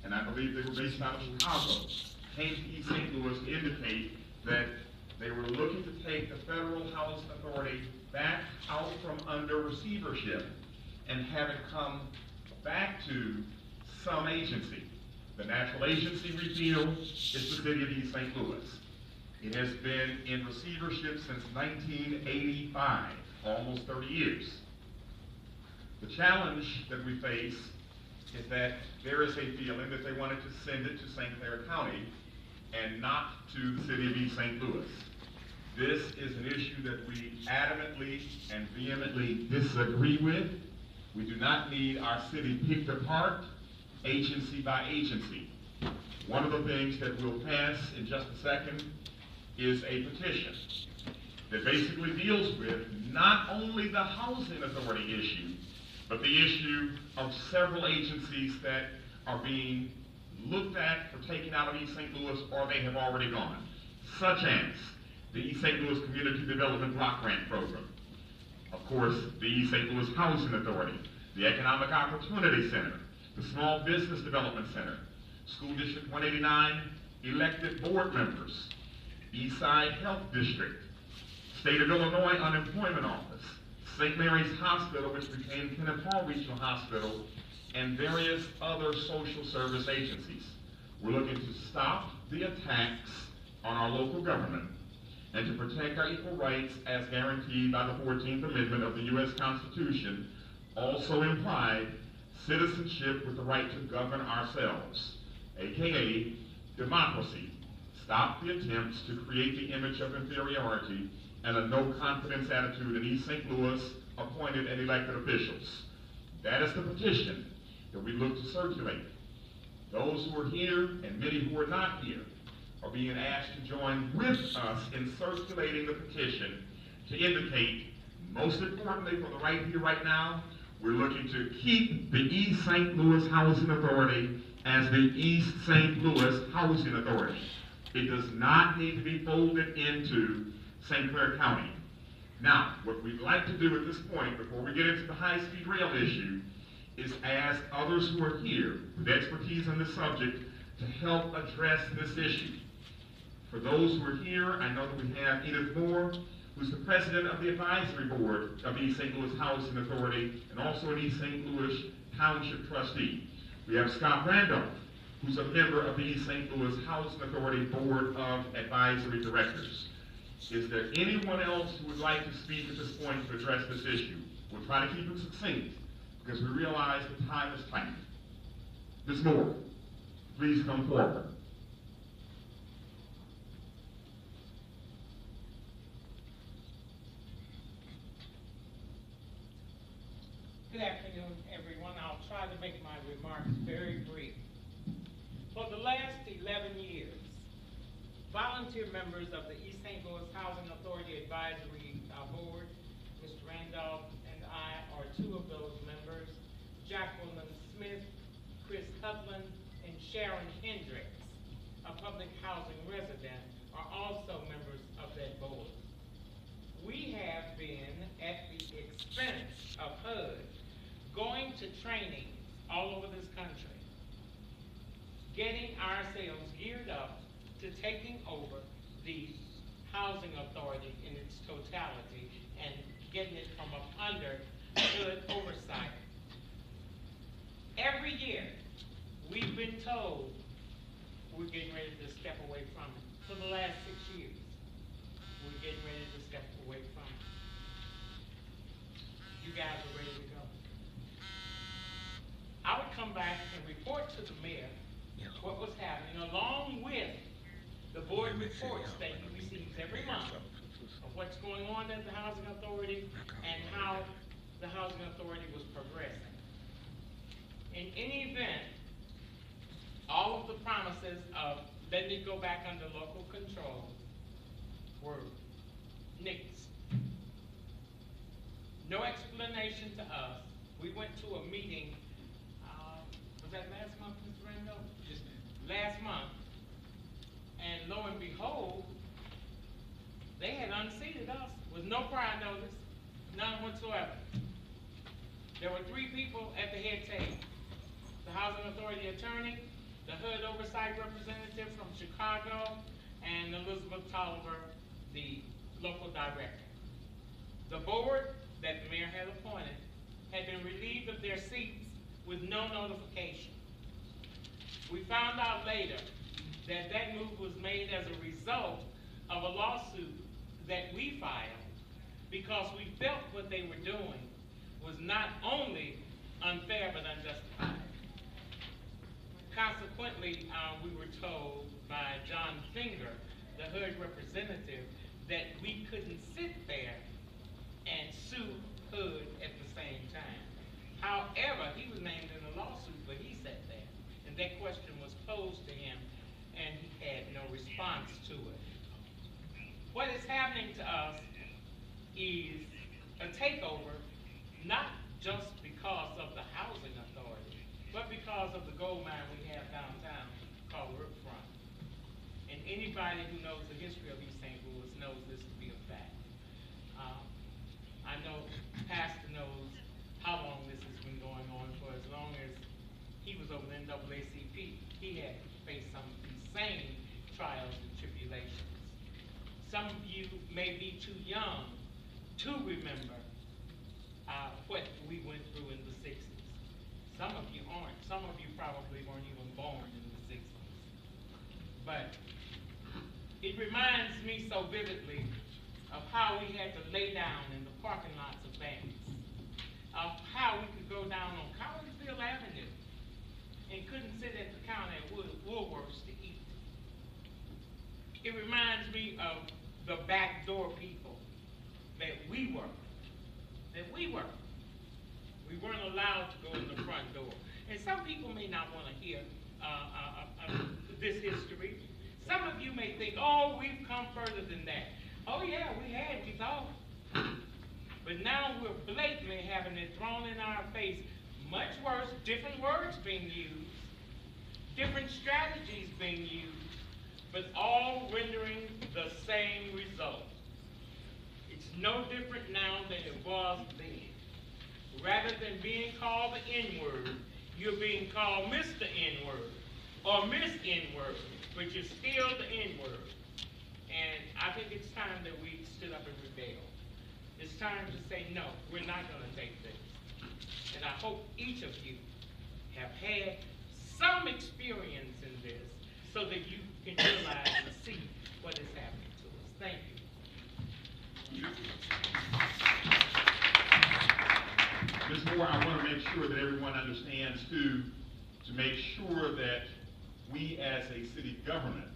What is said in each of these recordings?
and I believe they were based out of Chicago, came to East St. Louis to indicate that they were looking to take the Federal Housing Authority back out from under receivership and have it come back to some agency. The natural agency we feel is the city of East St. Louis. It has been in receivership since 1985, almost 30 years. The challenge that we face is that there is a feeling that they wanted to send it to St. Clair County and not to the city of East St. Louis. This is an issue that we adamantly and vehemently disagree with. We do not need our city picked apart agency by agency. One of the things that we'll pass in just a second is a petition that basically deals with not only the housing authority issue, but the issue of several agencies that are being looked at for taking out of East St. Louis or they have already gone, such as the East St. Louis Community Development Block Grant Program, of course, the East St. Louis Housing Authority, the Economic Opportunity Center, the Small Business Development Center, School District 189 elected board members, Eastside Health District, State of Illinois Unemployment Office, St. Mary's Hospital, which became Kenneth Hall Regional Hospital, and various other social service agencies. We're looking to stop the attacks on our local government and to protect our equal rights as guaranteed by the 14th Amendment of the U.S. Constitution, also implied citizenship with the right to govern ourselves, aka democracy. Stop the attempts to create the image of inferiority and a no-confidence attitude in East St. Louis appointed and elected officials. That is the petition that we look to circulate. Those who are here and many who are not here are being asked to join with us in circulating the petition to indicate, most importantly for the right here, right now, we're looking to keep the East St. Louis Housing Authority as the East St. Louis Housing Authority. It does not need to be folded into St. Clair County. Now, what we'd like to do at this point, before we get into the high-speed rail issue, is ask others who are here with expertise on this subject to help address this issue. For those who are here, I know that we have Edith Moore, who's the president of the advisory board of East St. Louis Housing Authority and also an East St. Louis Township trustee. We have Scott Randolph, who's a member of the East St. Louis Housing Authority Board of Advisory Directors. Is there anyone else who would like to speak at this point to address this issue? We'll try to keep it succinct because we realize the time is tight. Ms. Moore, please come forward. Good afternoon, everyone. I'll try to make my remarks very brief. For the last 11 years, volunteer members of the East St. Louis Housing Authority Advisory Board, Mr. Randolph and I are two of those members. Jacqueline Smith, Chris Hudlin, and Sharon Hendricks, a public housing resident, are also members of that board. We have been, at the expense of HUD, going to training all over this country, getting ourselves geared up to taking over the housing authority in its totality and getting it from up under good oversight. Every year, we've been told we're getting ready to step away from it. For the last 6 years, we're getting ready to step away from it. You guys are ready to go. I would come back and report to the mayor what was happening, along with the board reports that he receives every month of what's going on at the housing authority and how the housing authority was progressing. In any event, all of the promises of letting it go back under local control were nixed. No explanation to us. We went to a meeting, was that last month, Mr. Randolph? Last month, and lo and behold, they had unseated us with no prior notice, none whatsoever. There were 3 people at the head table: the housing authority attorney, the HUD Oversight Representative from Chicago, and Elizabeth Tolliver, the local director. The board that the mayor had appointed had been relieved of their seats with no notification. We found out later that that move was made as a result of a lawsuit that we filed because we felt what they were doing was not only unfair but unjustified. Consequently, we were told by John Finger, the HUD representative, that we couldn't sit there and sue HUD at the same time. However, he was named in the lawsuit, but he sat there, and that question was posed to him, and he had no response to it. What is happening to us is a takeover, not just because of the housing authority, but because of the gold mine we have downtown called Riverfront. And anybody who knows the history of East St. Louis knows this to be a fact. I know Pastor knows how long this has been going on. For as long as he was over the NAACP, he had faced some of these same trials and tribulations. Some of you may be too young to remember what we went through in the 60s. Some of you aren't. Some of you probably weren't even born in the 60s. But it reminds me so vividly of how we had to lay down in the parking lots of banks, of how we could go down on Collinsville Avenue and couldn't sit at the counter at Woolworths to eat. It reminds me of the backdoor people that we were. We weren't allowed to go in the front door. And some people may not want to hear this history. Some of you may think, oh, we've come further than that. Oh yeah, we thought. But now we're blatantly having it thrown in our face. Much worse, different words being used, different strategies being used, but all rendering the same result. It's no different now than it was then. Rather than being called the N-word, you're being called Mr. N-word or Miss N-word, but you're still the N-word. And I think it's time that we stood up and rebel. It's time to say, no, we're not going to take this. And I hope each of you have had some experience in this so that you can realize and see what is happening to us. Thank you. Ms. Moore, I want to make sure that everyone understands, too, to make sure that we as a city government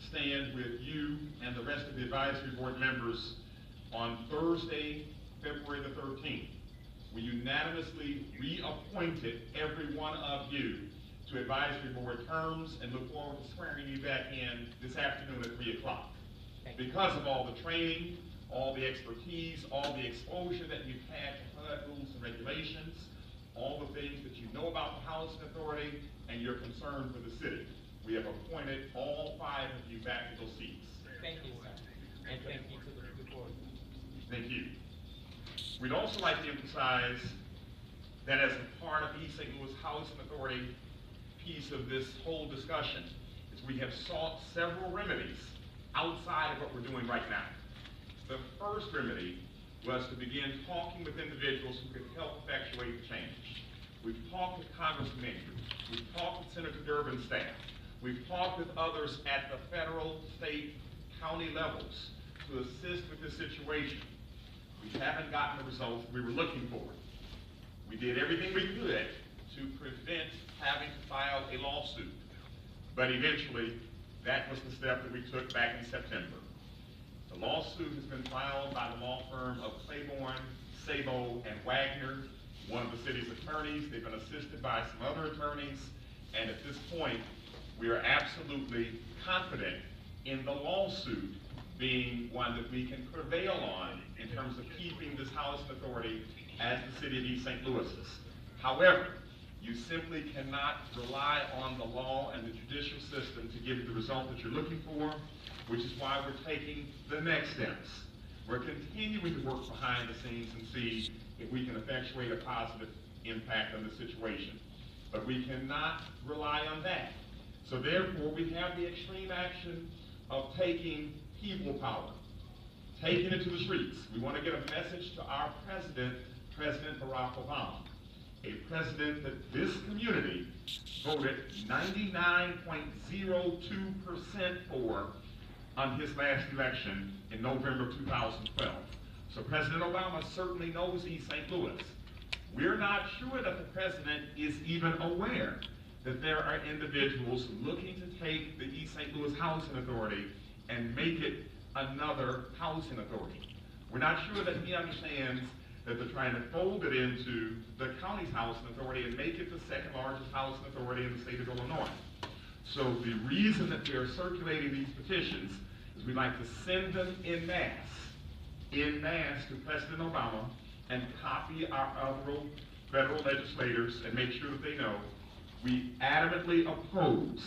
stand with you and the rest of the advisory board members on Thursday, February the 13th. We unanimously reappointed every one of you to advisory board terms and look forward to swearing you back in this afternoon at 3 o'clock. Because of all the training, all the expertise, all the exposure that you've had to HUD rules and regulations, all the things that you know about the housing authority, and your concern for the city. We have appointed all 5 of you back to those seats. Thank you, sir. And thank you to the board. Thank you. We'd also like to emphasize that as a part of the East St. Louis Housing Authority piece of this whole discussion, is we have sought several remedies outside of what we're doing right now. The first remedy was to begin talking with individuals who could help effectuate the change. We've talked with Congressman Andrews. We've talked with Senator Durbin's staff. We've talked with others at the federal, state, county levels to assist with this situation. We haven't gotten the results we were looking for. We did everything we could to prevent having to file a lawsuit. But eventually, that was the step that we took back in September. The lawsuit has been filed by the law firm of Claiborne, Sabo, and Wagner, one of the city's attorneys. They've been assisted by some other attorneys, and at this point, we are absolutely confident in the lawsuit being one that we can prevail on in terms of keeping this housing authority as the city of East St. Louis's. However, you simply cannot rely on the law and the judicial system to give you the result that you're looking for, which is why we're taking the next steps. We're continuing to work behind the scenes and see if we can effectuate a positive impact on the situation. But we cannot rely on that. So therefore, we have the extreme action of taking people power, taking it to the streets. We want to get a message to our president, President Barack Obama, a president that this community voted 99.02% for on his last election in November 2012. So President Obama certainly knows East St. Louis. We're not sure that the president is even aware that there are individuals looking to take the East St. Louis Housing Authority and make it another housing authority. We're not sure that he understands that they're trying to fold it into the county's housing authority and make it the second largest housing authority in the state of Illinois. So the reason that we are circulating these petitions is we'd like to send them en masse to President Obama and copy our other federal legislators and make sure that they know we adamantly oppose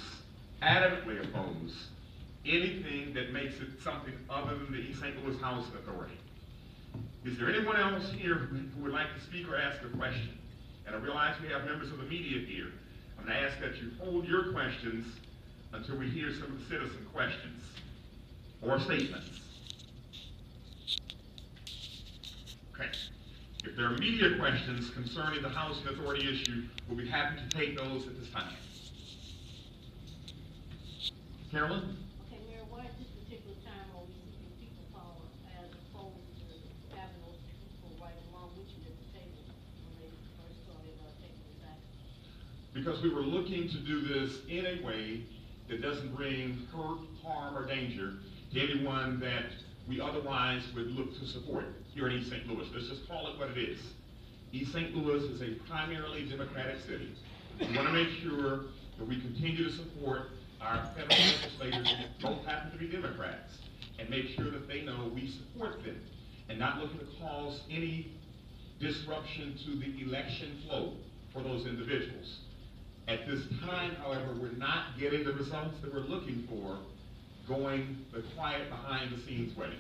anything that makes it something other than the East St. Louis Housing Authority. Is there anyone else here who would like to speak or ask a question? And I realize we have members of the media here. I'm going to ask that you hold your questions until we hear some of the citizen questions or statements. Okay. If there are media questions concerning the Housing Authority issue, we'll be happy to take those at this time. Carolyn? Okay, Mayor, why at this particular time are we seeking people power as opposed to having those people right along with you at the table when they first started taking this action? Because we were looking to do this in a way that doesn't bring hurt, harm, or danger to anyone that we otherwise would look to support here in East St. Louis. Let's just call it what it is. East St. Louis is a primarily Democratic city. We want to make sure that we continue to support our federal legislators, who both happen to be Democrats, and make sure that they know we support them and not looking to cause any disruption to the election flow for those individuals. At this time, however, we're not getting the results that we're looking for going the quiet behind the scenes way.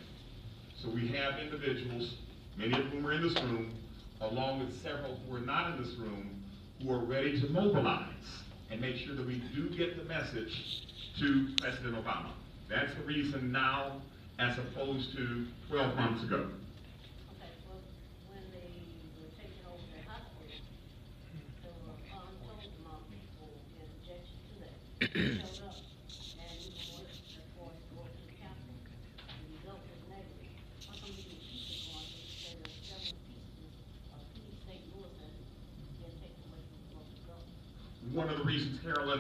So we have individuals, many of whom are in this room, along with several who are not in this room, who are ready to mobilize and make sure that we do get the message to President Obama. That's the reason now as opposed to 12 months ago. Okay, well, when they were taking over the hospital, there were untold amount of people in objection to that. They showed up, and even worse, as far as going to the Capitol, the result was negative. How come you didn't keep it going to say that several pieces of St. Louis has been taken away from the local government? One of the reasons, Carolyn,